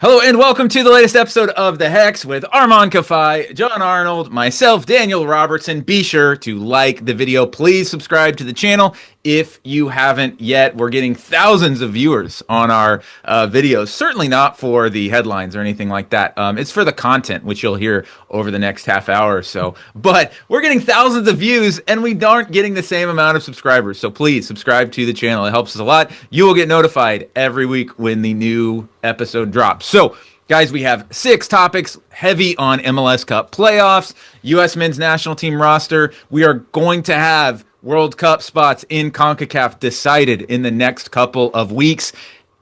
Hello and welcome to the latest episode of The Hex with Armand Kafai, John Arnold, myself, Daniel Robertson. Be sure to like the video. Please subscribe to the channel if you haven't yet. We're getting thousands of viewers on our videos. Certainly not for the headlines or anything like that. It's for the content, which you'll hear over the next half hour or so. But we're getting thousands of views and we aren't getting the same amount of subscribers. So please subscribe to the channel. It helps us a lot. You will get notified every week when the new episode drops. So, guys, we have 6 topics heavy on MLS Cup playoffs, U.S. men's national team roster. We are going to have World Cup spots in CONCACAF decided in the next couple of weeks.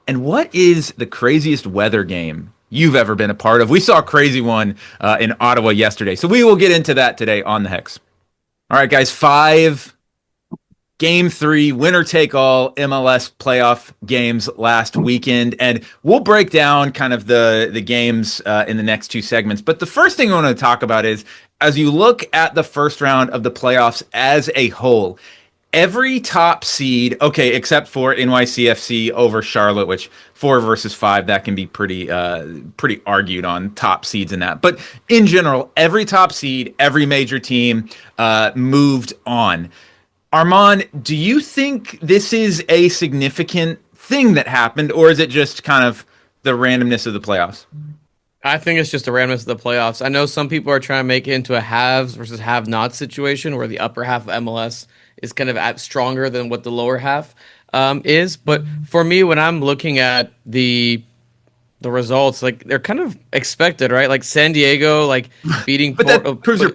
And what is the craziest weather game you've ever been a part of? We saw a crazy one in Ottawa yesterday. So we will get into that today on The Hex. All right, guys, 5 Game 3, winner-take-all MLS playoff games last weekend, and we'll break down kind of the games in the next 2 segments. But the first thing I want to talk about is, as you look at the first round of the playoffs as a whole, every top seed, okay, except for NYCFC over Charlotte, which 4 versus 5, that can be pretty argued on top seeds in that. But in general, every top seed, every major team moved on. Armand, do you think this is a significant thing that happened, or is it just kind of the randomness of the playoffs? I think it's just the randomness of the playoffs. I know some people are trying to make it into a haves versus have-not situation where the upper half of MLS is kind of stronger than what the lower half is. But for me, when I'm looking at the results, like they're kind of expected, right? Like San Diego, like beating that proves your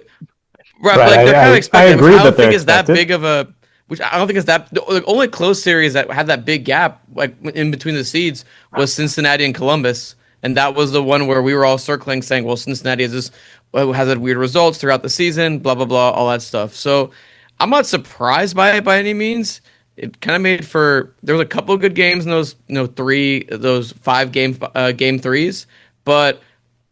right, right, like they're kind of expected. I agree I don't that think it's that big of a. Which I don't think it's that. The only close series that had that big gap, like in between the seeds, was Cincinnati and Columbus, and that was the one where we were all circling, saying, "Well, Cincinnati has had weird results throughout the season, blah blah blah, all that stuff." So I'm not surprised by it by any means. It kind of made for there was a couple of good games in those those 5 game 3s, but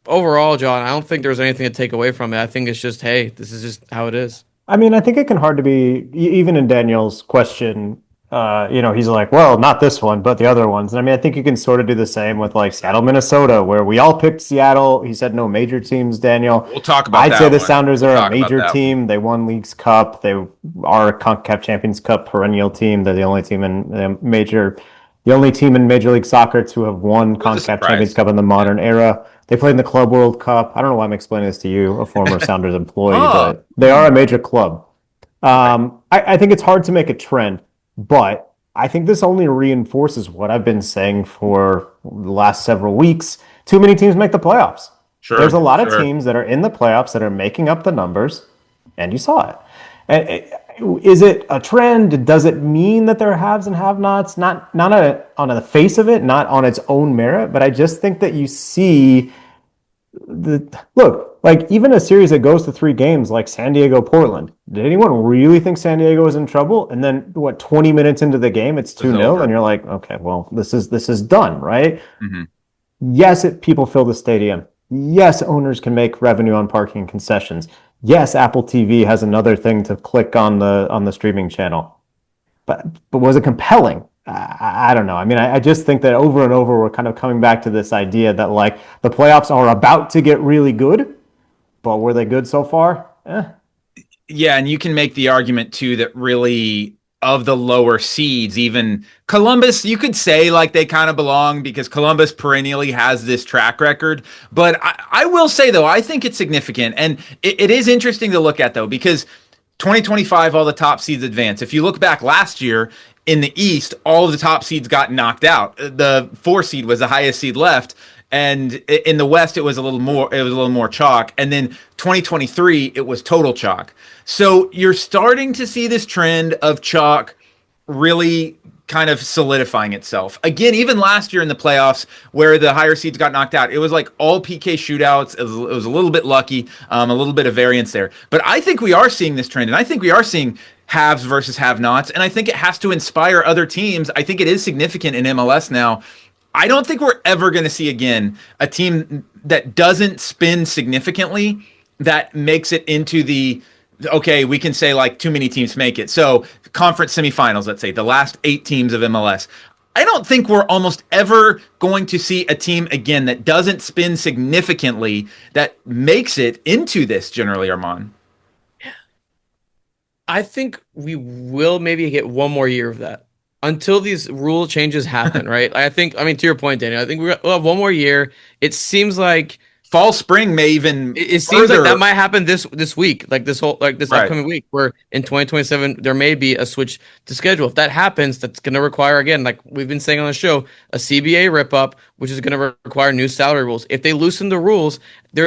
overall, John, I don't think there's anything to take away from it. I think it's just, hey, this is just how it is. I mean, I think it can hard to be, even in Daniel's question, he's like, well, not this one, but the other ones. And I mean, I think you can sort of do the same with like Seattle, Minnesota, where we all picked Seattle. He said no major teams, Daniel. We'll talk about I'd that say the one. Sounders are We'll a major team. They won Leagues Cup. They are a CONCACAF Champions Cup perennial team. They're the only team in Major League Soccer to have won CONCACAF Champions Cup in the modern era. They played in the Club World Cup. I don't know why I'm explaining this to you, a former Sounders employee, but they are a major club. I think it's hard to make a trend, but I think this only reinforces what I've been saying for the last several weeks. Too many teams make the playoffs. Sure, there's a lot of teams that are in the playoffs that are making up the numbers, and you saw it. And is it a trend? Does it mean that there are haves and have-nots? Not on the face of it, not on its own merit, but I just think that you see like even a series that goes to 3 games like San Diego Portland, did anyone really think San Diego was in trouble? And then 20 minutes into the game it's 2-0 and you're like, okay, well, this is done, right? Mm-hmm. Yes, people fill the stadium. Yes, owners can make revenue on parking concessions. Yes, Apple TV has another thing to click on the streaming channel. But was it compelling? I don't know. I mean, I just think that over and over we're kind of coming back to this idea that like the playoffs are about to get really good, but were they good so far? Yeah, and you can make the argument too that really of the lower seeds, even Columbus, you could say like they kind of belong because Columbus perennially has this track record. But I will say though, I think it's significant, and it is interesting to look at though because 2025, all the top seeds advance. If you look back last year in the East, all of the top seeds got knocked out. The 4 seed was the highest seed left, and in the West it was a little more chalk. And then 2023, it was total chalk. So you're starting to see this trend of chalk really kind of solidifying itself. Again, even last year in the playoffs where the higher seeds got knocked out, it was like all PK shootouts. It was a little bit lucky, a little bit of variance there. But I think we are seeing this trend, and I think we are seeing haves versus have-nots, and I think it has to inspire other teams. I think it is significant in MLS now. I don't think we're ever going to see again a team that doesn't spin significantly that makes it into the okay, we can say like too many teams make it. So conference semifinals, let's say the last 8 teams of MLS. I don't think we're almost ever going to see a team again that doesn't spin significantly that makes it into this generally, Armand. I think we will maybe get one more year of that until these rule changes happen, right? I mean, to your point, Daniel, I think we'll have one more year. It seems like Fall, spring may even it seems like that might happen this week, like this Right. upcoming week, where in 2027 there may be a switch to schedule. If that happens, that's going to require, again, like we've been saying on the show, a CBA rip up, which is going to require new salary rules. If they loosen the rules,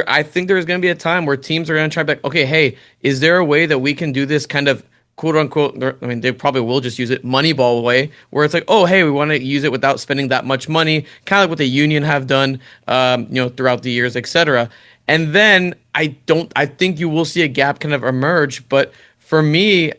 I think there is going to be a time where teams are going to try to be like, okay, hey, is there a way that we can do this kind of quote unquote, I mean, they probably will just use it Moneyball way, where it's like, oh, hey, we want to use it without spending that much money, kind of like what the union have done, throughout the years, etc. And then I think you will see a gap kind of emerge. But for me,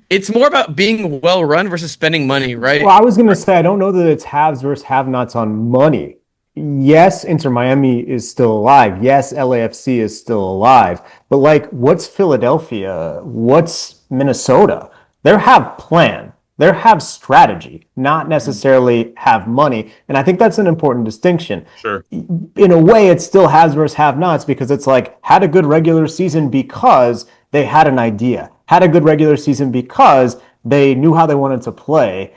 it's more about being well run versus spending money, right? Well, I was going to say, I don't know that it's haves versus have-nots on money. Yes, Inter Miami is still alive. Yes, LAFC is still alive. But like, what's Philadelphia? What's Minnesota? They have plan. They have strategy, not necessarily have money. And I think that's an important distinction. Sure. In a way, it still has versus have-nots because it's like had a good regular season because they had an idea, had a good regular season because they knew how they wanted to play.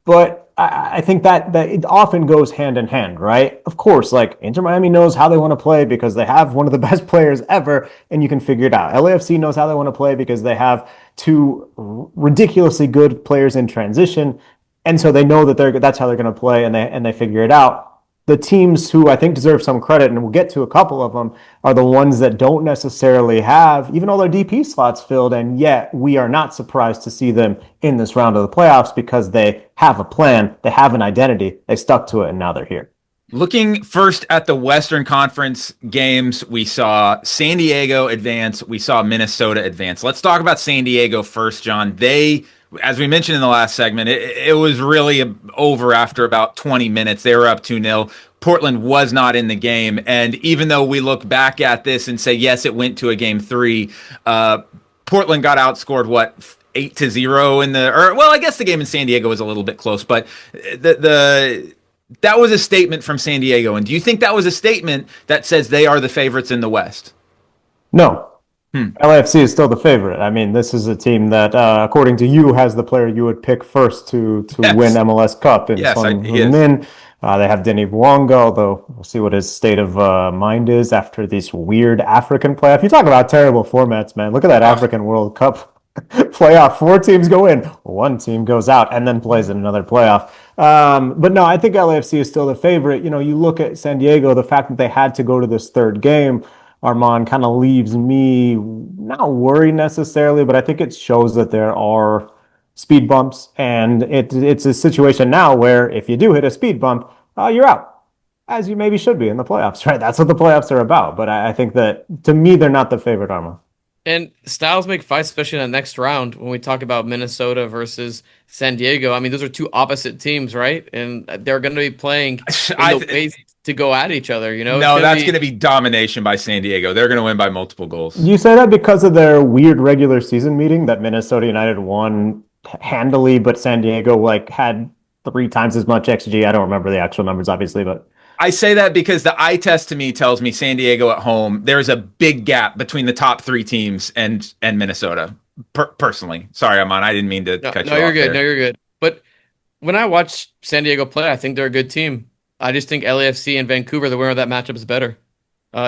But I think that it often goes hand in hand, right? Of course, like Inter Miami knows how they want to play because they have one of the best players ever, and you can figure it out. LAFC knows how they want to play because they have two ridiculously good players in transition, and so they know that that's how they're going to play, and they figure it out. The teams who I think deserve some credit, and we'll get to a couple of them, are the ones that don't necessarily have even all their DP slots filled, and yet we are not surprised to see them in this round of the playoffs because they have a plan, they have an identity, they stuck to it, and now they're here. Looking first at the Western Conference games, we saw San Diego advance, we saw Minnesota advance. Let's talk about San Diego first, John. As we mentioned in the last segment, it was really over after about 20 minutes. They were up 2-0. Portland was not in the game. And even though we look back at this and say, yes, it went to a game 3, Portland got outscored, 8-0 I guess the game in San Diego was a little bit close, but that was a statement from San Diego. And do you think that was a statement that says they are the favorites in the West? No. LAFC is still the favorite. I mean, this is a team that, according to you, has the player you would pick first to win MLS Cup. And Son Heung-min. They have Denis Bouanga, although we'll see what his state of mind is after this weird African playoff. You talk about terrible formats, man. Look at that African World Cup playoff. 4 teams go in, 1 team goes out, and then plays in another playoff. But no, I think LAFC is still the favorite. You know, you look at San Diego, the fact that they had to go to this third game, Armand, kind of leaves me not worried necessarily, but I think it shows that there are speed bumps, and it's a situation now where if you do hit a speed bump, you're out, as you maybe should be in the playoffs, right? That's what the playoffs are about. But I think that, to me, they're not the favorite, Armand. And styles make fights, especially in the next round when we talk about Minnesota versus San Diego. I mean, those are two opposite teams, right? And they're going to be playing in the ways to go at each other, you know? No, that's going to be domination by San Diego. They're going to win by multiple goals. You say that because of their weird regular season meeting that Minnesota United won handily, but San Diego had 3 times as much XG. I don't remember the actual numbers, obviously, but I say that because the eye test to me tells me San Diego at home, there's a big gap between the top 3 teams and Minnesota. Personally. Sorry, Amon, I didn't mean to cut you off. No, you're good. There. No, you're good. But when I watch San Diego play, I think they're a good team. I just think LAFC and Vancouver, the winner of that matchup, is better.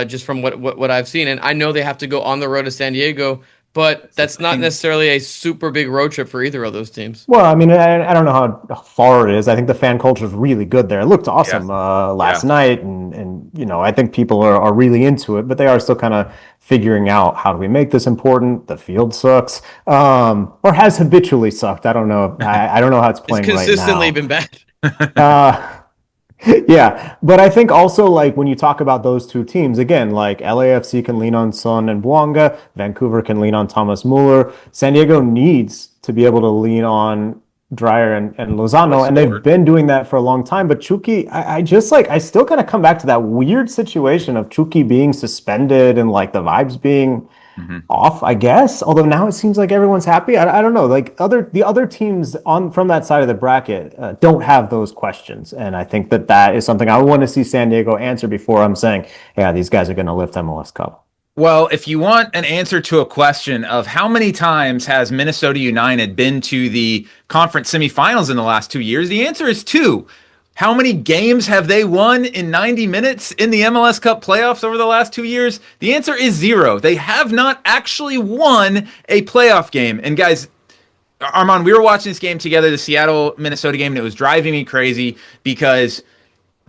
Just from what I've seen. And I know they have to go on the road to San Diego, but that's not necessarily a super big road trip for either of those teams. Well, I mean, I don't know how far it is. I think the fan culture is really good there. It looked awesome last night, and you know, I think people are really into it, but they are still kind of figuring out, how do we make this important? The field sucks, or has habitually sucked. I don't know. I don't know how it's playing right now. It's consistently been bad. Yeah, but I think also, when you talk about those two teams, again, LAFC can lean on Son and Bouanga, Vancouver can lean on Thomas Muller, San Diego needs to be able to lean on Dreyer and Lozano, and they've been doing that for a long time. But Chucky, I still kind of come back to that weird situation of Chucky being suspended and the vibes being off, I guess. Although now it seems like everyone's happy. I don't know. Like the other teams on from that side of the bracket don't have those questions, and I think that is something I want to see San Diego answer before I'm saying, yeah, these guys are going to lift MLS Cup. Well, if you want an answer to a question of how many times has Minnesota United been to the conference semifinals in the last 2 years, the answer is two. How many games have they won in 90 minutes in the MLS Cup playoffs over the last 2 years? The answer is zero. They have not actually won a playoff game. And guys, Armand, we were watching this game together, the Seattle Minnesota game, and it was driving me crazy because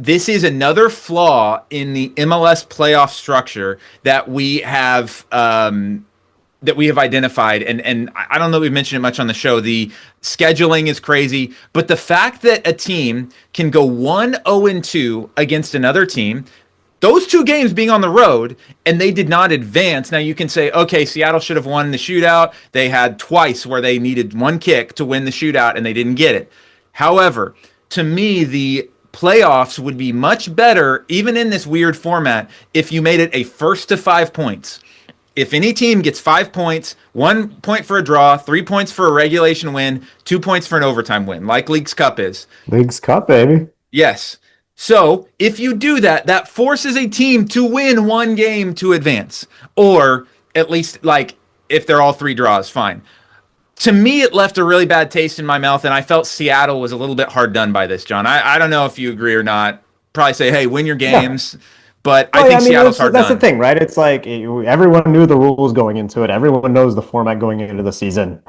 this is another flaw in the MLS playoff structure that we have identified, and I don't know if we've mentioned it much on the show. The scheduling is crazy, but the fact that a team can go 1-0-2 against another team, those two games being on the road, and they did not advance. Now you can say, okay, Seattle should have won the shootout. They had twice where they needed one kick to win the shootout, and they didn't get it. However, to me, the playoffs would be much better, even in this weird format, if you made it a first to 5 points. If any team gets 5 points, 1 point for a draw, 3 points for a regulation win, 2 points for an overtime win, like Leagues Cup is. Leagues Cup, baby. Yes. So if you do that, that forces a team to win one game to advance. Or at least, like, if they're all three draws, fine. To me, it left a really bad taste in my mouth, and I felt Seattle was a little bit hard done by this, John. I don't know if you agree or not. Probably say, hey, win your games. Yeah. But I think Seattle's hard done. That's the thing, right? It's like everyone knew the rules going into it. Everyone knows the format going into the season.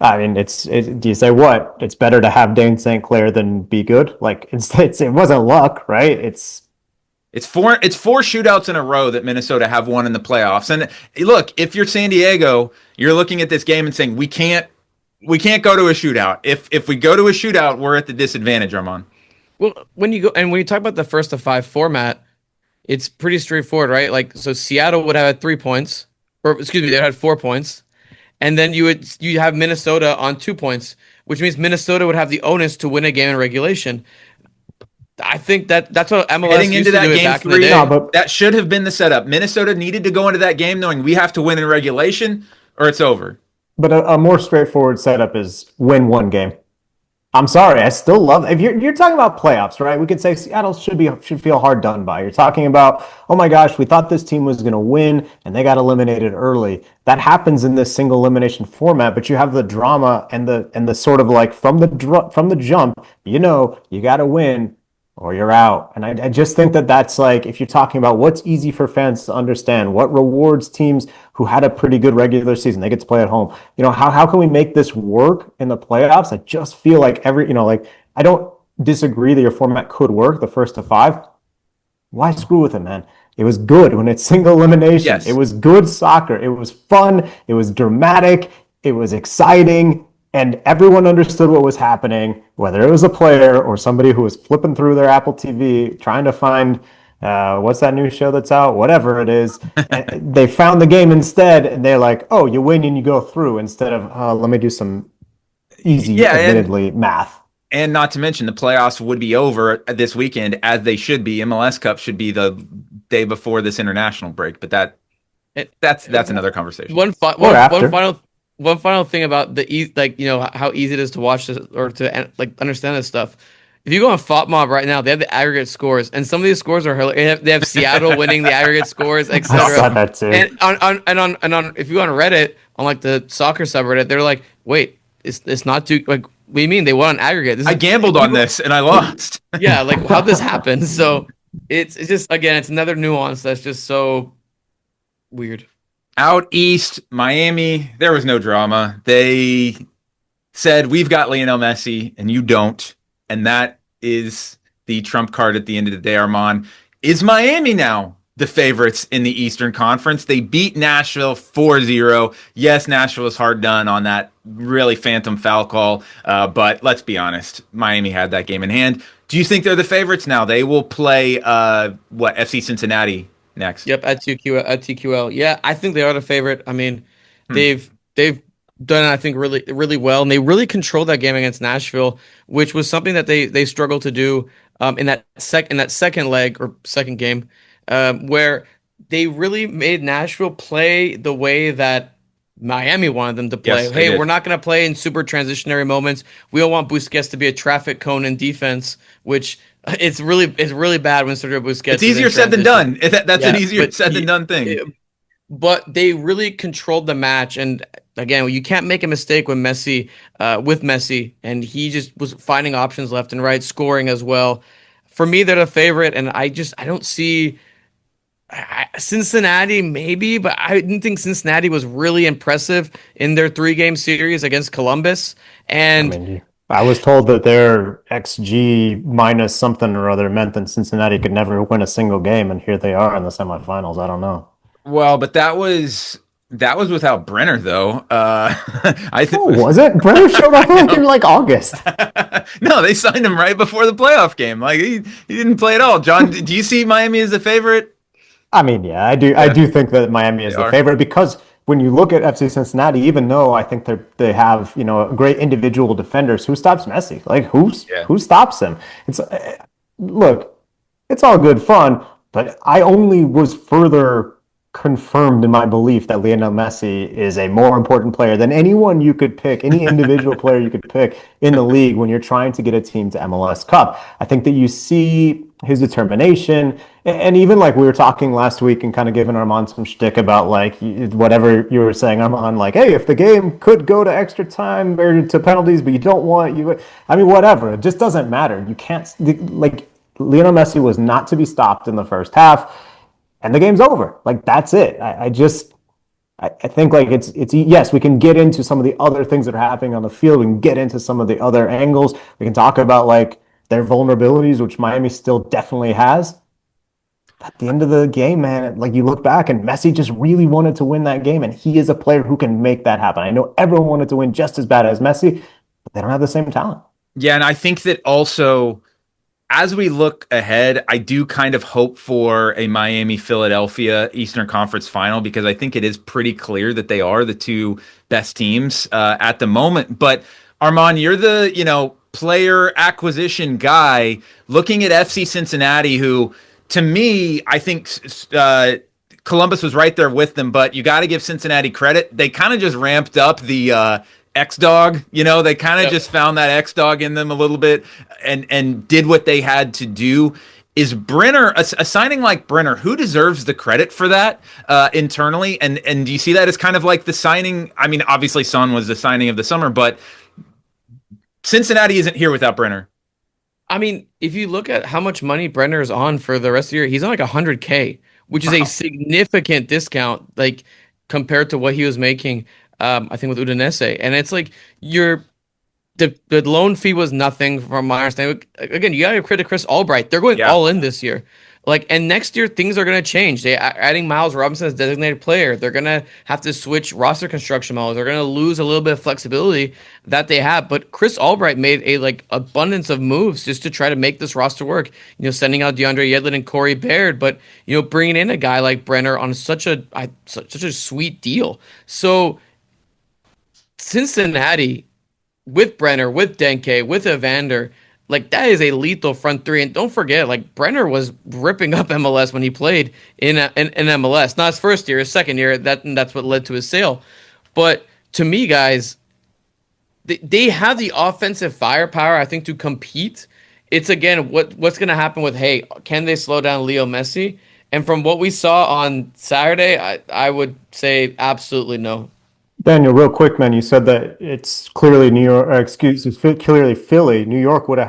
I mean, do you say what? It's better to have Dane St. Clair than be good? Like, it wasn't luck, right? It's four shootouts in a row that Minnesota have won in the playoffs. And look, if you're San Diego, you're looking at this game and saying, we can't go to a shootout. If we go to a shootout, we're at the disadvantage, Armand. Well, when you talk about the first to 5 format, it's pretty straightforward, right? Like, so Seattle would have had 3 points, or excuse me, they had 4 points. And then you have Minnesota on 2 points, which means Minnesota would have the onus to win a game in regulation. I think that's what MLS heading used into to that do game back 3. in the day. No, but that should have been the setup. Minnesota needed to go into that game knowing we have to win in regulation, or it's over. But a more straightforward setup is win one game. I'm sorry, I still love it. If you're talking about playoffs, right? We could say Seattle should feel hard done by. You're talking about, oh my gosh, we thought this team was going to win and they got eliminated early. That happens in this single elimination format, but you have the drama and the sort of like from the jump, you got to win or you're out. And I just think that's like, if you're talking about what's easy for fans to understand, what rewards teams who had a pretty good regular season, they get to play at home. How can we make this work in the playoffs? I just feel like I don't disagree that your format could work, the first to 5. Why screw with it, man? It was good when it's single elimination. Yes. It was good soccer. It was fun. It was dramatic. It was exciting. And everyone understood what was happening, whether it was a player or somebody who was flipping through their Apple TV, trying to find what's that new show that's out, whatever it is. They found the game instead, and they're like, oh, you win and you go through, instead of, let me do some easy, admittedly, math. And not to mention, the playoffs would be over this weekend, as they should be. MLS Cup should be the day before this international break, but that's another conversation. One final thing about how easy it is to watch this or to understand this stuff. If you go on FOTMob right now, they have the aggregate scores, and some of these scores are hilarious. They have Seattle winning the aggregate scores, etc. I saw that too. And on if you go on Reddit, on like the soccer subreddit, they're like, wait, it's not too like. What do you mean they won on aggregate? I gambled on this and I lost. Yeah, like how'd this happen? So it's just, again, it's another nuance that's just so weird. Out east, Miami, there was no drama. They said, we've got Lionel Messi and you don't. And that is the trump card at the end of the day, Armand. Is Miami now the favorites in the Eastern Conference? They beat Nashville 4-0. Yes, Nashville was hard done on that really phantom foul call. But let's be honest, Miami had that game in hand. Do you think they're the favorites now? They will play, FC Cincinnati next. Yep, at TQL. Yeah, I think they are the favorite. I mean, they've done, I think, really, really well, and they really controlled that game against Nashville, which was something that they struggled to do in that second leg or second game, where they really made Nashville play the way that Miami wanted them to play. Yes, they Hey, did. we're not going to play in super transitionary moments. We don't want Busquets to be a traffic cone in defense, which it's really bad when Sergio Busquets It's is in easier said than transition. done. That's an Yeah, easier said than done thing. but they really controlled the match. And again, you can't make a mistake with Messi, and he just was finding options left and right, scoring as well. For me, they're the favorite, and I don't see. Cincinnati, maybe, but I didn't think Cincinnati was really impressive in their 3-game series against Columbus. I And mean, I was told that their XG minus something or other meant that Cincinnati could never win a single game, and here they are in the semifinals. I don't know. Well, but that was without Brenner though. I think Oh, was it? Brenner showed up like in like August. no, they signed him right before the playoff game. Like he didn't play at all. John, do you see Miami as the favorite? I mean, yeah, I do. I Yeah, do think that Miami they is the are. favorite because when you look at FC Cincinnati, even though I think they have great individual defenders, who stops Messi? Like Yeah. who stops him? It's look, it's all good fun, but I only was further confirmed in my belief that Lionel Messi is a more important player than anyone you could pick, any individual player you could pick in the league when you're trying to get a team to MLS Cup. I think that you see his determination, and even like we were talking last week and kind of giving Armand some shtick about like whatever you were saying, Armand, like, hey, if the game could go to extra time or to penalties, but you don't want you, I mean, whatever, it just doesn't matter. You can't like Lionel Messi was not to be stopped in the first half, and the game's over. Like that's it. I think like it's yes, we can get into some of the other things that are happening on the field. We can get into some of the other angles. We can talk about like their vulnerabilities, which Miami still definitely has. At the end of the game, man, like you look back and Messi just really wanted to win that game, and he is a player who can make that happen. I know everyone wanted to win just as bad as Messi, but they don't have the same talent. Yeah, and I think that also as we look ahead, I do kind of hope for a Miami Philadelphia Eastern Conference final because I think it is pretty clear that they are the two best teams at the moment. But Armand, you're the player acquisition guy looking at FC Cincinnati, who to me I think Columbus was right there with them, but you got to give Cincinnati credit. They kind of just ramped up the X dog. They kind of just found that X dog in them a little bit and did what they had to do. Is Brenner a signing like Brenner? Who deserves the credit for that internally? And do you see that as kind of like the signing? I mean, obviously, Son was the signing of the summer, but Cincinnati isn't here without Brenner. I mean, if you look at how much money Brenner is on for the rest of the year, he's on like 100K, which is a Wow. significant discount, like compared to what he was making. I think with Udinese, and it's like the loan fee was nothing from my understanding. Again, you got to credit Chris Albright. They're going Yeah. all in this year. Like, and next year things are going to change. They adding Miles Robinson as designated player. They're going to have to switch roster construction models. They're going to lose a little bit of flexibility that they have. But Chris Albright made a like abundance of moves just to try to make this roster work. Sending out DeAndre Yedlin and Corey Baird, but bringing in a guy like Brenner on such a sweet deal. So Cincinnati with Brenner, with Denke, with Evander, like that is a lethal front three. And don't forget, like Brenner was ripping up MLS when he played in MLS. Not his first year, his second year. That's what led to his sale. But to me, guys, they have the offensive firepower, I think, to compete. It's again what's going to happen with, hey, can they slow down Leo Messi? And from what we saw on Saturday, I would say absolutely no. Daniel, real quick, man, you said that it's clearly New York, clearly Philly. New York would have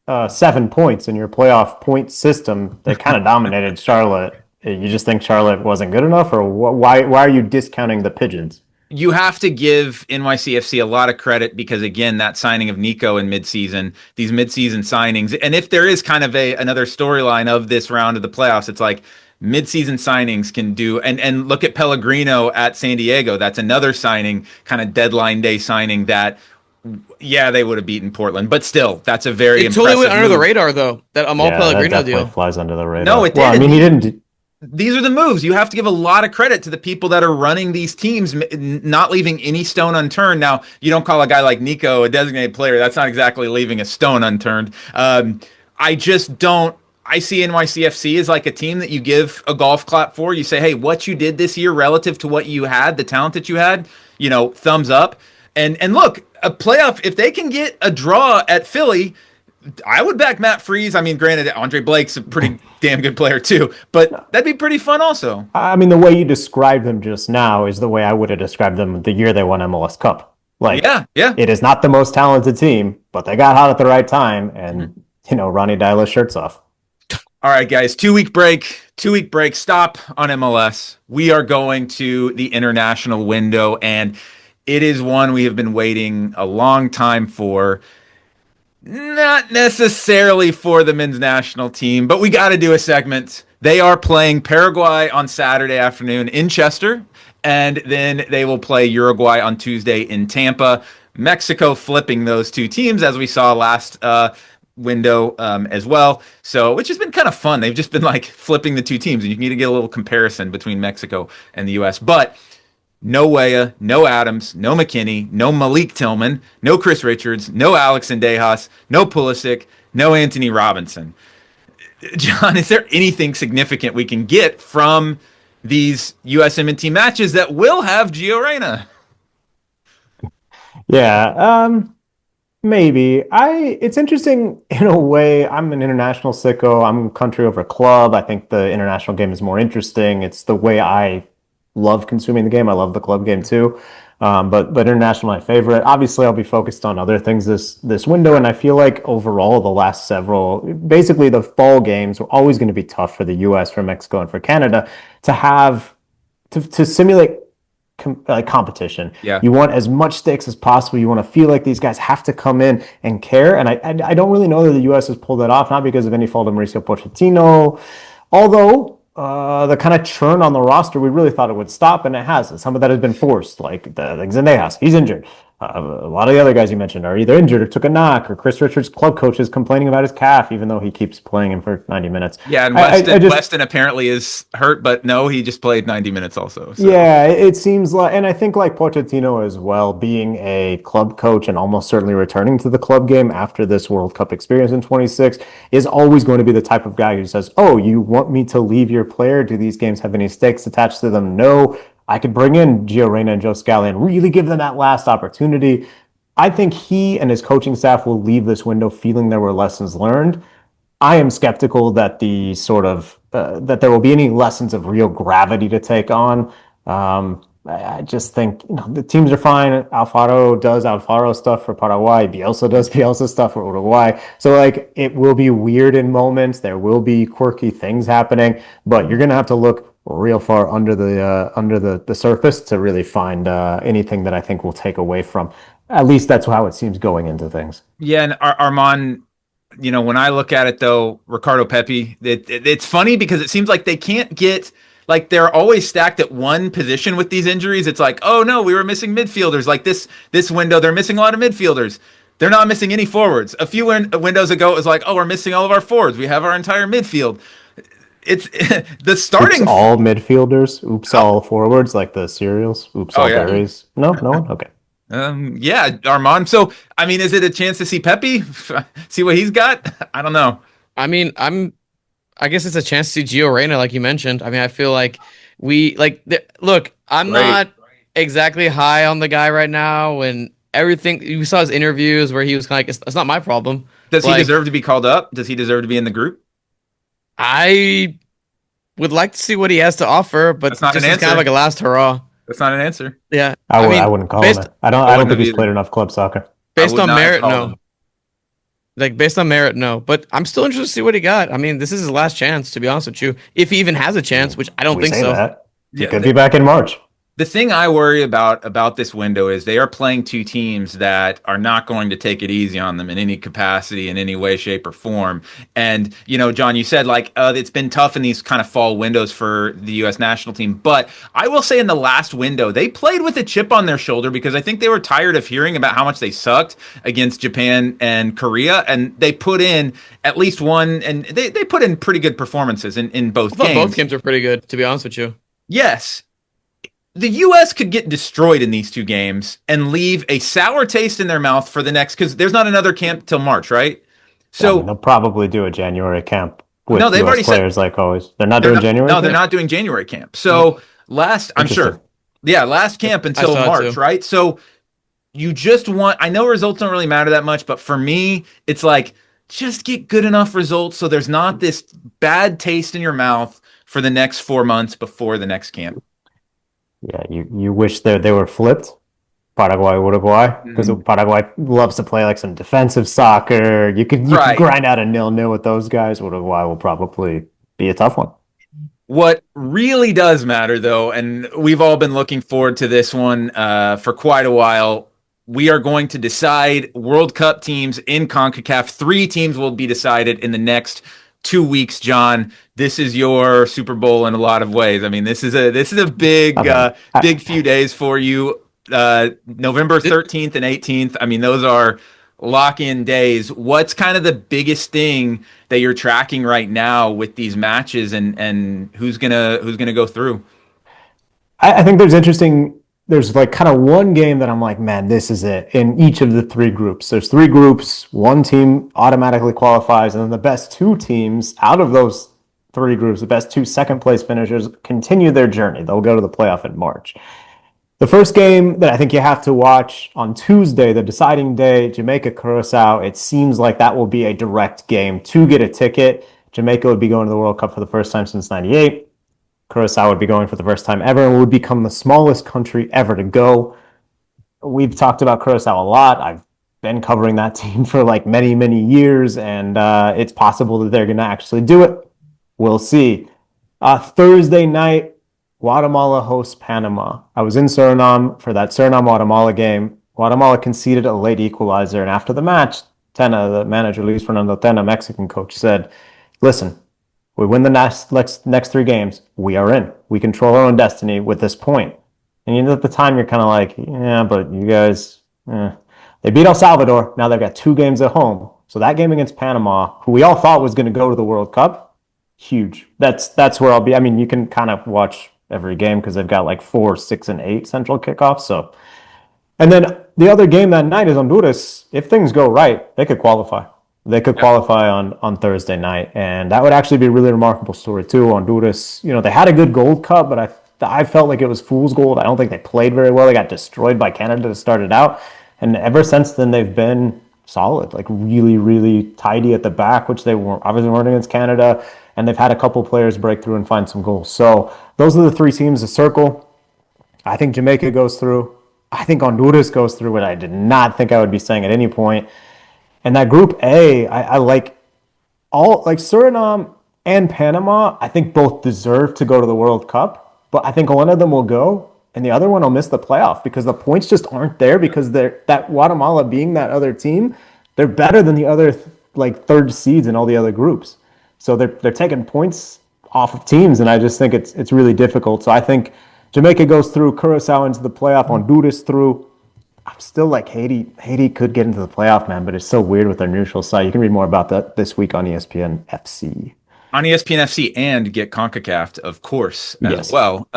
had 7 points in your playoff point system. They kind of dominated Charlotte. You just think Charlotte wasn't good enough, or why are you discounting the Pigeons? You have to give NYCFC a lot of credit because again, that signing of Nico in midseason, these midseason signings, and if there is kind of another storyline of this round of the playoffs, it's like midseason signings can do, and look at Pellegrino at San Diego. That's another signing, kind of deadline day signing that, yeah, they would have beaten Portland, but still, that's a very It totally impressive went under the move. radar though. That Amal Yeah, that Pellegrino definitely deal. flies under the radar. No, it Well, I did. mean, he didn't. These are the moves. You have to give a lot of credit to the people that are running these teams, not leaving any stone unturned. Now, you don't call a guy like Nico a designated player. That's not exactly leaving a stone unturned. I just don't. I see NYCFC as like a team that you give a golf clap for. You say, hey, what you did this year relative to what you had, the talent that you had, thumbs up. And look, a playoff, if they can get a draw at Philly, I would back Matt Freese. I mean, granted, Andre Blake's a pretty damn good player too, but that'd be pretty fun also. I mean, the way you described them just now is the way I would have described them the year they won MLS Cup. Like, yeah. It is not the most talented team, but they got hot at the right time, and Ronnie Dyla's shirts off. All right, guys, 2-week break, stop on MLS. We are going to the international window, and it is one we have been waiting a long time for. Not necessarily for the men's national team, but we got to do a segment. They are playing Paraguay on Saturday afternoon in Chester, and then they will play Uruguay on Tuesday in Tampa. Mexico flipping those two teams, as we saw last window as well. So, which has been kind of fun. They've just been like flipping the two teams, and you need to get a little comparison between Mexico and the U.S. But no Weah, no Adams, no McKinney, no Malik Tillman, no Chris Richards, no Alex Sendejas, no Pulisic, no Anthony Robinson. John, is there anything significant we can get from these USMNT matches that will have Gio Reyna? Yeah, maybe. It's interesting in a way. I'm an international sicko. I'm country over club. I think the international game is more interesting. It's the way I love consuming the game. I love the club game too. But international, my favorite. Obviously, I'll be focused on other things this window. And I feel like overall, the last basically the fall games were always going to be tough for the US, for Mexico, and for Canada to simulate competition. Yeah. You want as much stakes as possible. You want to feel like these guys have to come in and care. And I don't really know that the US has pulled that off, not because of any fault of Mauricio Pochettino, although the kind of churn on the roster, we really thought it would stop, and it hasn't. Some of that has been forced, like Zendejas, he's injured. A lot of the other guys you mentioned are either injured or took a knock, or Chris Richards' club coach is complaining about his calf, even though he keeps playing him for 90 minutes. Yeah, and Weston apparently is hurt, but no, he just played 90 minutes also. So. Yeah, it seems like, and I think like Pochettino as well, being a club coach and almost certainly returning to the club game after this World Cup experience in 26, is always going to be the type of guy who says, oh, you want me to leave your player? Do these games have any stakes attached to them? No. I could bring in Gio Reyna and Joe Scally and really give them that last opportunity. I think he and his coaching staff will leave this window feeling there were lessons learned. I am skeptical that that there will be any lessons of real gravity to take on. I just think the teams are fine. Alfaro does Alfaro stuff for Paraguay. Bielsa does Bielsa stuff for Uruguay. So like it will be weird in moments. There will be quirky things happening, but you're gonna have to look real far under the surface to really find anything that I think will take away from. At least that's how it seems going into things. Yeah, and Armand, when I look at it though, Ricardo Pepi, it's funny because it seems like they can't get, like they're always stacked at one position with these injuries. It's like, oh no, we were missing midfielders. Like this window, they're missing a lot of midfielders. They're not missing any forwards. A few windows ago, it was like, oh, we're missing all of our forwards. We have our entire midfield. It's the starting. Oops, all midfielders. Oops, all forwards, like the cereals. Oops, all berries. No one. Okay. Yeah, Armand. So, I mean, is it a chance to see Pepe? See what he's got? I don't know. I mean, I guess it's a chance to see Gio Reyna, like you mentioned. I mean, I feel like look, I'm not exactly high on the guy right now, and everything. You saw his interviews where he was kind of like, it's not my problem. Does he deserve to be called up? Does he deserve to be in the group? I would like to see what he has to offer, but that's not an answer. Kind of like a last hurrah. That's not an answer. Yeah, I wouldn't call him it. I don't think he's played enough club soccer. Based on merit, no. Like based on merit, no. But I'm still interested to see what he got. I mean, this is his last chance, to be honest with you. If he even has a chance, which I don't think so. He could be back in March. The thing I worry about this window is they are playing two teams that are not going to take it easy on them in any capacity, in any way, shape, or form. And, John, you said it's been tough in these kind of fall windows for the U.S. national team. But I will say in the last window, they played with a chip on their shoulder because I think they were tired of hearing about how much they sucked against Japan and Korea. And they put in at least one, and they put in pretty good performances in both games. Both games were pretty good, to be honest with you. Yes. The U.S. could get destroyed in these two games and leave a sour taste in their mouth for the next, because there's not another camp till March, right? So they'll probably do a January camp with No, they've US already said players like always. They're not they're doing not. January No, they're camp? not doing January camp. So I'm Interesting. sure. Yeah, last camp I until saw it March, too. right? So you just want. I know results don't really matter that much, but for me, it's like just get good enough results so there's not this bad taste in your mouth for the next 4 months before the next camp. Yeah, you wish they were flipped. Paraguay, Uruguay, because Paraguay loves to play like some defensive soccer. You could Right. grind out a 0-0 with those guys. Uruguay will probably be a tough one. What really does matter, though, and we've all been looking forward to this one for quite a while. We are going to decide World Cup teams in CONCACAF. 3 teams will be decided in the next 2 weeks. John, this is your Super Bowl in a lot of ways. I mean, this is a big Okay. big few days for you. November 13th and 18th. I mean, those are lock-in days. What's kind of the biggest thing that you're tracking right now with these matches, and who's gonna go through? I think there's like kind of one game that I'm like, man, this is it in each of the 3 groups. There's 3 groups, one team automatically qualifies, and then the best 2 teams out of those 3 groups, the best 2 second place finishers continue their journey. They'll go to the playoff in March. The first game that I think you have to watch on Tuesday, the deciding day, Jamaica Curacao. It seems like that will be a direct game to get a ticket. Jamaica would be going to the World Cup for the first time since '98. Curacao would be going for the first time ever and would become the smallest country ever to go. We've talked about Curacao a lot. I've been covering that team for like many, many years, and it's possible that they're going to actually do it. We'll see. Thursday night, Guatemala hosts Panama. I was in Suriname for that Suriname-Guatemala game. Guatemala conceded a late equalizer, and after the match, Tena, the manager, Luis Fernando Tena, Mexican coach, said, listen, we win the next 3 games, we are in. We control our own destiny with this point. And you know, at the time, you're kind of like, yeah, but you guys, They beat El Salvador. Now they've got 2 games at home. So that game against Panama, who we all thought was going to go to the World Cup, huge. That's where I'll be. I mean, you can kind of watch every game because they've got like 4, 6, and 8 central kickoffs. So, and then the other game that night is Honduras. If things go right, they could qualify. They could qualify on Thursday night, and that would actually be a really remarkable story too. Honduras, they had a good Gold Cup, but I felt like it was fool's gold. I don't think they played very well. They got destroyed by Canada to start it out, and ever since then they've been solid, like really, really tidy at the back, which they weren't against Canada, and they've had a couple players break through and find some goals. So those are the 3 teams to circle. I think Jamaica goes through. I think Honduras goes through, what I did not think I would be saying at any point. And that Group A, I like Suriname and Panama. I think both deserve to go to the World Cup, but I think one of them will go and the other one will miss the playoff because the points just aren't there because that Guatemala being that other team, they're better than the other like 3rd seeds in all the other groups. So they're taking points off of teams, and I just think it's really difficult. So I think Jamaica goes through, Curacao into the playoff, Honduras through. I'm still like Haiti could get into the playoff, man, but it's so weird with their neutral site. You can read more about that this week on ESPN FC. On ESPN FC and get CONCACAF, of course, as Yes. well.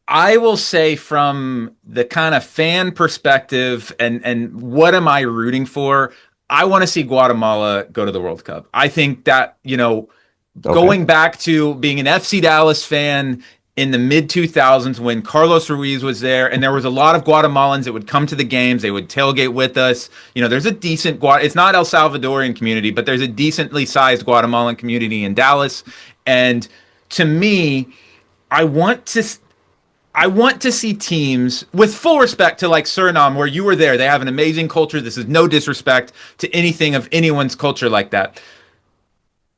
I will say from the kind of fan perspective and what am I rooting for? I want to see Guatemala go to the World Cup. I think that, going back to being an FC Dallas fan in the mid 2000s when Carlos Ruiz was there, and there was a lot of Guatemalans that would come to the games. They would tailgate with us. There's a decent it's not El Salvadorian community, but there's a decently sized Guatemalan community in Dallas. And to me, I want to see teams, with full respect to like Suriname, where you were there. They have an amazing culture. This is no disrespect to anything of anyone's culture like that.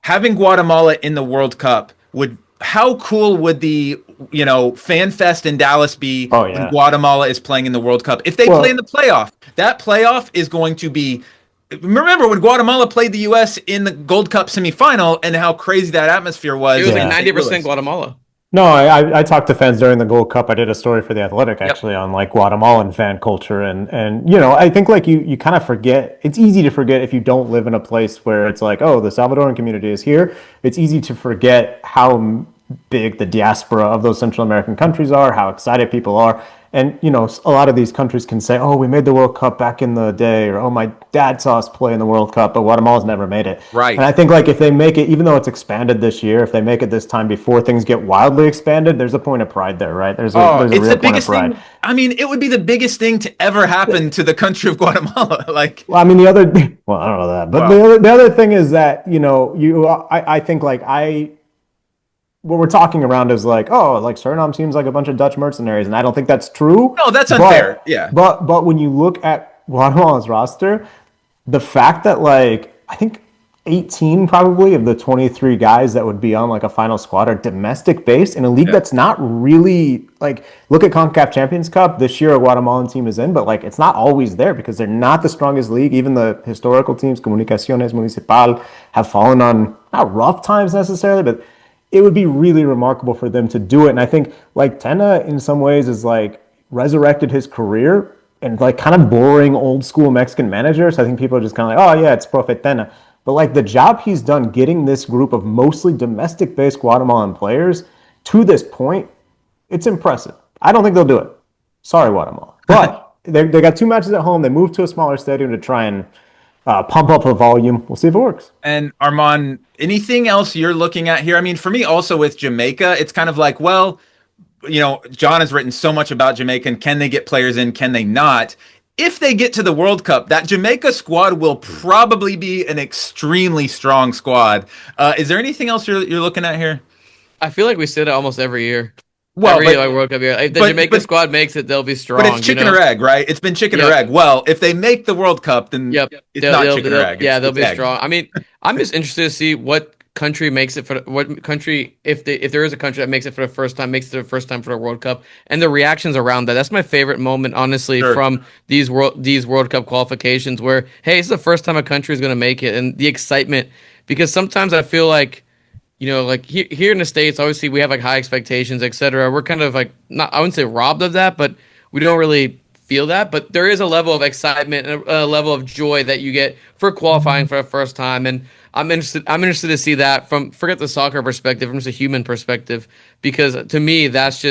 Having Guatemala in the World Cup how cool would the fan fest in Dallas be when Guatemala is playing in the World Cup? If they play in the playoff, that playoff is going to be. Remember when Guatemala played the U.S. in the Gold Cup semifinal and how crazy that atmosphere was? It was like 90% Guatemala. No, I talked to fans during the Gold Cup. I did a story for The Athletic actually on like Guatemalan fan culture, and I think like you kind of forget. It's easy to forget if you don't live in a place where it's like, oh, the Salvadoran community is here. It's easy to forget how big the diaspora of those Central American countries are, how excited people are. And, you know, a lot of these countries can say, oh, we made the World Cup back in the day, or oh, my dad saw us play in the World Cup, but Guatemala's never made it. Right. And I think, like, if they make it, even though it's expanded this year, if they make it this time before things get wildly expanded, there's a point of pride there, right? There's a It's real the point of biggest pride. thing. I mean, it would be the biggest thing to ever happen to the country of Guatemala. Like, Well, I mean, the other, well, I don't know that, but well, the other thing is that, you know, I think, like, what we're talking around is like, oh, like Suriname seems like a bunch of Dutch mercenaries, and I don't think that's true. no, that's unfair. But Yeah. but when you look at Guatemala's roster, the fact that, like, I think 18 probably of the 23 guys that would be on like a final squad are domestic based in a league that's not really like, look at CONCACAF Champions Cup this year. A Guatemalan team is in, but like it's not always there because they're not the strongest league. Even the historical teams, Comunicaciones Municipal, have fallen on not rough times necessarily, but it would be really remarkable for them to do it. And I think like Tena in some ways is like resurrected his career and like kind of boring old school Mexican manager. So I think people are just kind of like, oh yeah, it's Profe Tena. But like the job he's done getting this group of mostly domestic based Guatemalan players to this point, it's impressive. I don't think they'll do it. Sorry, Guatemala. But they got 2 matches at home. They moved to a smaller stadium to try and pump up the volume. We'll see if it works. And Armand, anything else you're looking at here? I mean, for me, also with Jamaica, it's kind of like, well, you know, John has written so much about Jamaica. And can they get players in? Can they not? If they get to the World Cup, that Jamaica squad will probably be an extremely strong squad. Is there anything else you're looking at here? I feel like we say that almost every year. Well, every but, like, World Cup year. If the Jamaica squad makes it, they'll be strong. But it's chicken or egg, right? It's been chicken or egg. Well, if they make the World Cup, then it's not chicken or egg. Yeah, they'll it's be egg. strong. I mean, I'm just interested to see what country makes it for what country, if there is a country that makes it for the first time, makes it the first time for the World Cup, and the reactions around that. That's my favorite moment, honestly, from these World Cup qualifications, where hey, it's the first time a country is going to make it, and the excitement. Because sometimes I feel like, you know, like here in the States, obviously we have like high expectations, etc. We're kind of like not, I wouldn't say robbed of that, but we don't really feel that. But there is a level of excitement and a level of joy that you get for qualifying for the first time. And I'm interested to see that from, forget the soccer perspective, from just a human perspective, because to me that's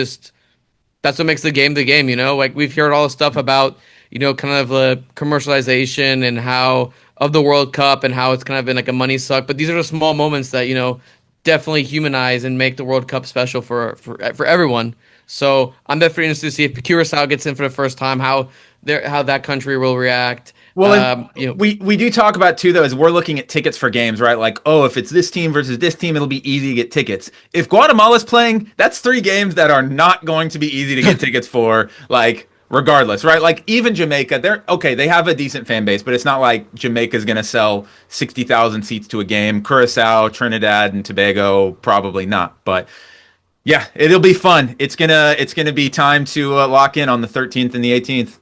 what makes the game, you know. Like we've heard all the stuff about, you know, kind of the commercialization and how of the World Cup and how it's kind of been like a money suck, but these are the small moments that, you know, definitely humanize and make the World Cup special for everyone. So I'm definitely interested to see if Curacao gets in for the first time, how that country will react. Well, you know, we do talk about too, though, as we're looking at tickets for games, right? Like, oh, if it's this team versus this team, it'll be easy to get tickets. If Guatemala's playing, that's 3 games that are not going to be easy to get tickets for, like, regardless, right? Like, even Jamaica, they have a decent fan base, but it's not like Jamaica's going to sell 60,000 seats to a game. Curacao, Trinidad, and Tobago, probably not. But yeah, it'll be fun. It's gonna be time to lock in on the 13th and the 18th.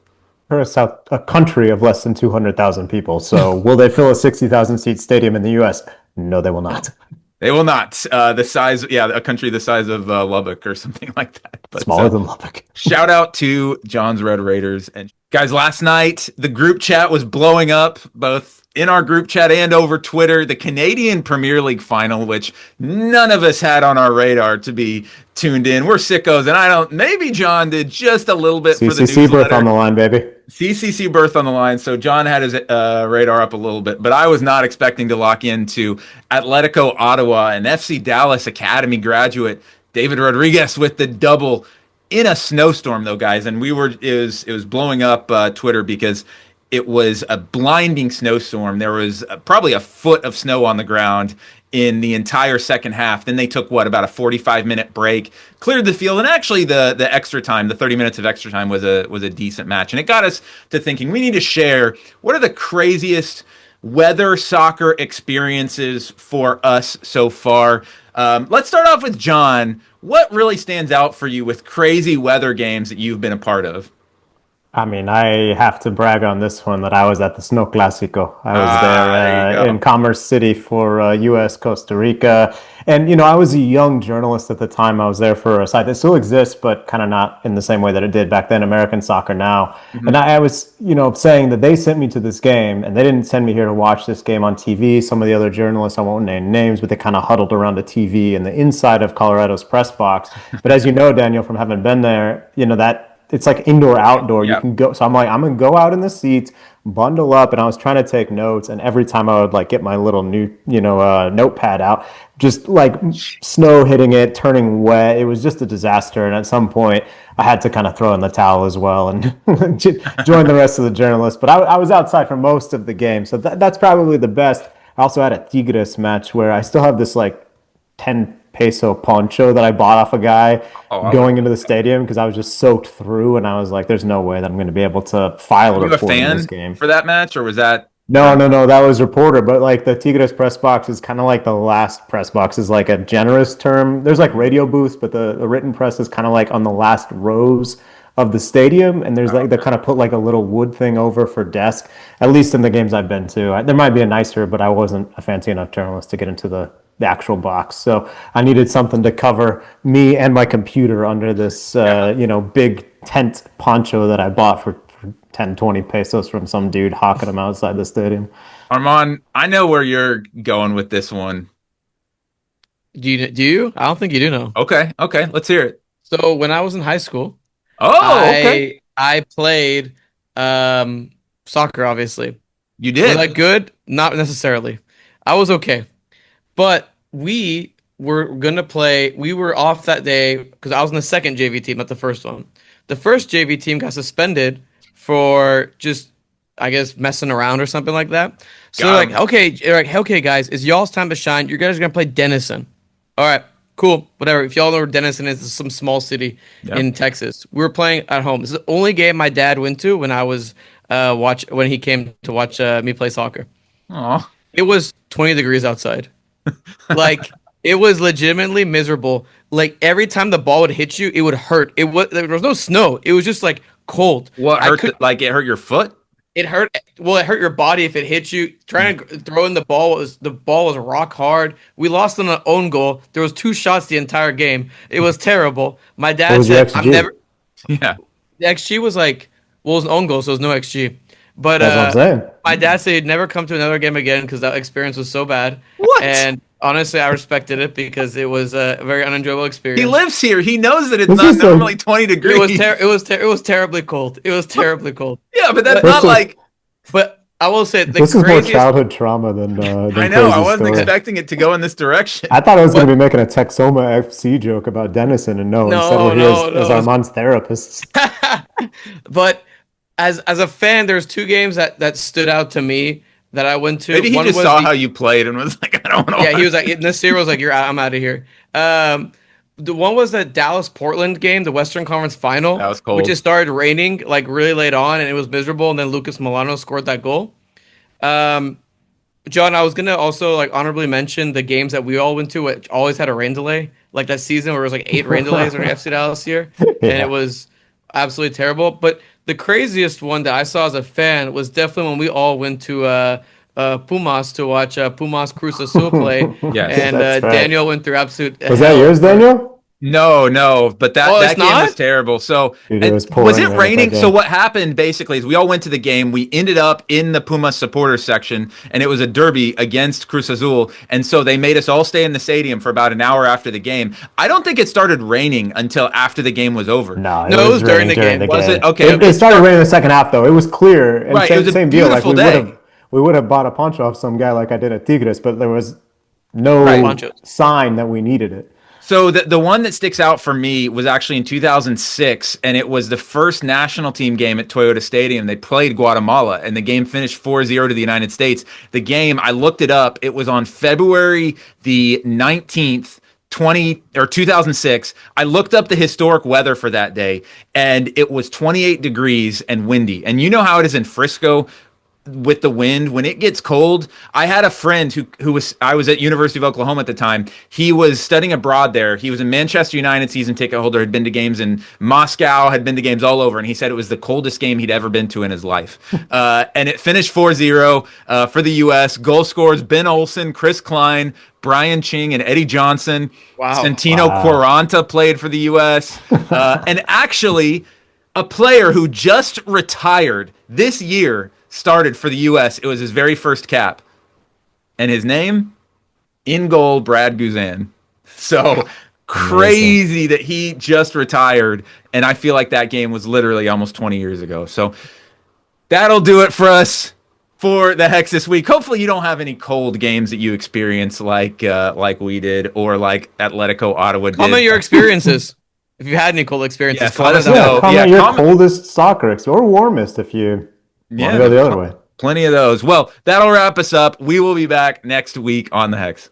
Curacao, a country of less than 200,000 people. So will they fill a 60,000 seat stadium in the U.S.? No, they will not. They will not. The size, a country the size of Lubbock or something like that. But, smaller than Lubbock. Shout out to John's Red Raiders. And guys, last night the group chat was blowing up, both in our group chat and over Twitter. The Canadian Premier League final, which none of us had on our radar to be tuned in. We're sickos, and maybe John did just a little bit for the newsletter. CCC berth on the line, baby. CCC berth on the line. So John had his radar up a little bit, but I was not expecting to lock into Atletico Ottawa and FC Dallas Academy graduate David Rodriguez with the double in a snowstorm, though, guys. And it was blowing up Twitter because it was a blinding snowstorm. There was probably a foot of snow on the ground in the entire second half. Then they took about a 45-minute break, cleared the field, and actually the extra time, the 30 minutes of extra time was a decent match. And it got us to thinking we need to share what are the craziest weather soccer experiences for us so far. Let's start off with John. What really stands out for you with crazy weather games that you've been a part of? I mean, I have to brag on this one that I was at the Snow Clásico. I was There you there in go. Commerce City for US Costa Rica. And, I was a young journalist at the time. I was there for a site that still exists, but kind of not in the same way that it did back then, American Soccer Now. And Mhm. I was, saying that they sent me to this game and they didn't send me here to watch this game on TV. Some of the other journalists, I won't name names, but they kind of huddled around the TV in the inside of Colorado's press box. But as you know, Daniel, from having been there, that it's like indoor outdoor. You Yeah. can go. So I'm like, I'm gonna go out in the seats, bundle up, and I was trying to take notes. And every time I would like get my little new, notepad out, just like snow hitting it, turning wet. It was just a disaster. And at some point, I had to kind of throw in the towel as well and join the rest of the journalists. But I was outside for most of the game, so that's probably the best. I also had a Tigres match where I still have this like 10 peso poncho that I bought off a guy Oh, I going into the stadium because I was just soaked through and I was like, there's no way that I'm going to be able to file a were you a report in this fan game. for that match, or was that No, no, no, that was reporter, but like the Tigres press box is kind of like the last press box is like a generous term. There's like radio booths, but the written press is kind of like on the last rows of the stadium, and there's like they kind of put like a little wood thing over for desk. At least in the games I've been to, there might be a nicer, but I wasn't a fancy enough journalist to get into the actual box, so I needed something to cover me and my computer under this, yeah. big tent poncho that I bought for 10, 20 pesos from some dude hawking them outside the stadium. Armand, I know where you're going with this one. Do you? I don't think you do know. Okay, okay, let's hear it. So when I was in high school, Oh, okay. I played soccer, obviously. You Was I did. good? Not necessarily. I was okay. But we were gonna play. We were off that day because I was in the second JV team, not the first one. The first JV team got suspended for just, I guess, messing around or something like that. So they're Got like, him. okay, they're like, okay, guys, it's y'all's time to shine. You guys are gonna play Denison. All right, cool, whatever. If y'all know where Denison is, it's some small city Yeah. in Texas. We were playing at home. This is the only game my dad went to when I was when he came to watch me play soccer. Oh, It was 20 degrees outside. Like it was legitimately miserable. Like every time the ball would hit you, it would hurt. There was no snow. It was just like cold. what I hurt? could Like it hurt your foot? it hurt well, it hurt your body if it hit you. Trying to throw in the ball was rock hard. We lost on an own goal. There was two shots the entire game. It was terrible. My What dad was your said, I'm XG? never Yeah. the XG was like, well, it was an own goal, so it was no XG. But That's what I'm saying. my dad said he'd never come to another game again because that experience was so bad. What? And honestly, I respected it because it was a very unenjoyable He experience. lives here. He knows that it's This not is a normally 20 degrees. It was terribly cold. It was terribly cold. Yeah, but that's But, not This is like but I will say the this is more craziest. childhood trauma than I know. I crazy wasn't story. expecting it to go in this direction. I thought I was going But to be making a Texoma FC joke about Denison, and no, instead no, we're here no, as no. Armand's therapists. But as a fan, there's two games that stood out to me that I went to. Maybe he One just was saw the how you played and was like, I don't want to. Yeah, he was like, Nasir was like, "You're out. I'm out of here." The one was the Dallas Portland game, the Western Conference Final, That was cold. which it started raining like really late on, and it was miserable. And then Lucas Milano scored that goal. Um, John, I was gonna also like honorably mention the games that we all went to, which always had a rain delay. Like that season where it was like 8 rain delays during FC Dallas year, and Yeah. it was absolutely terrible. But the craziest one that I saw as a fan was definitely when we all went to Pumas to watch Pumas Cruz Azul play, Yes. and That's right. Daniel went through absolute Was that hell yours, for- Daniel? No, but that, Oh, that it's game was not? terrible. So, Dude, it was was pouring it rain at raining? that So, game. what happened basically is we all went to the game. We ended up in the Puma supporters section, and it was a derby against Cruz Azul. And so, they made us all stay in the stadium for about an hour after the game. I don't think it started raining until after the game was over. No, No, it was during raining the game. Was game. it? Okay. It started raining in the second half, though. It was clear. And Right, it was a same deal. Like beautiful we day. would have bought a poncho off some guy like I did at Tigres, but there was no Right. Ponchos. sign that we needed it. So the one that sticks out for me was actually in 2006, and it was the first national team game at Toyota Stadium. They played Guatemala, and the game finished 4-0 to the United States. The game, I looked it up, it was on February the 19th, 2006. I looked up the historic weather for that day, and it was 28 degrees and windy. And you know how it is in Frisco. with the wind, when it gets cold. I had a friend I was at University of Oklahoma at the time. He was studying abroad there. He was a Manchester United season ticket holder, had been to games in Moscow, had been to games all over, and he said it was the coldest game he'd ever been to in his life. And it finished 4-0 for the U.S. Goal scorers: Ben Olsen, Chris Klein, Brian Ching, and Eddie Johnson. Wow. Santino Quaranta played for the U.S. And actually, a player who just retired this year started for the U.S. It was his very first cap. And his name? In goal, Brad Guzan. So crazy that he just retired. And I feel like that game was literally almost 20 years ago. So that'll do it for us for the Hex this week. Hopefully you don't have any cold games that you experience like we did, or like Atletico Ottawa did. Comment your experiences. If you had any cool experiences, Yes, let us them. know. Comment your coldest soccer or warmest if you want to go the other way. Plenty of those. Well, that'll wrap us up. We will be back next week on The Hex.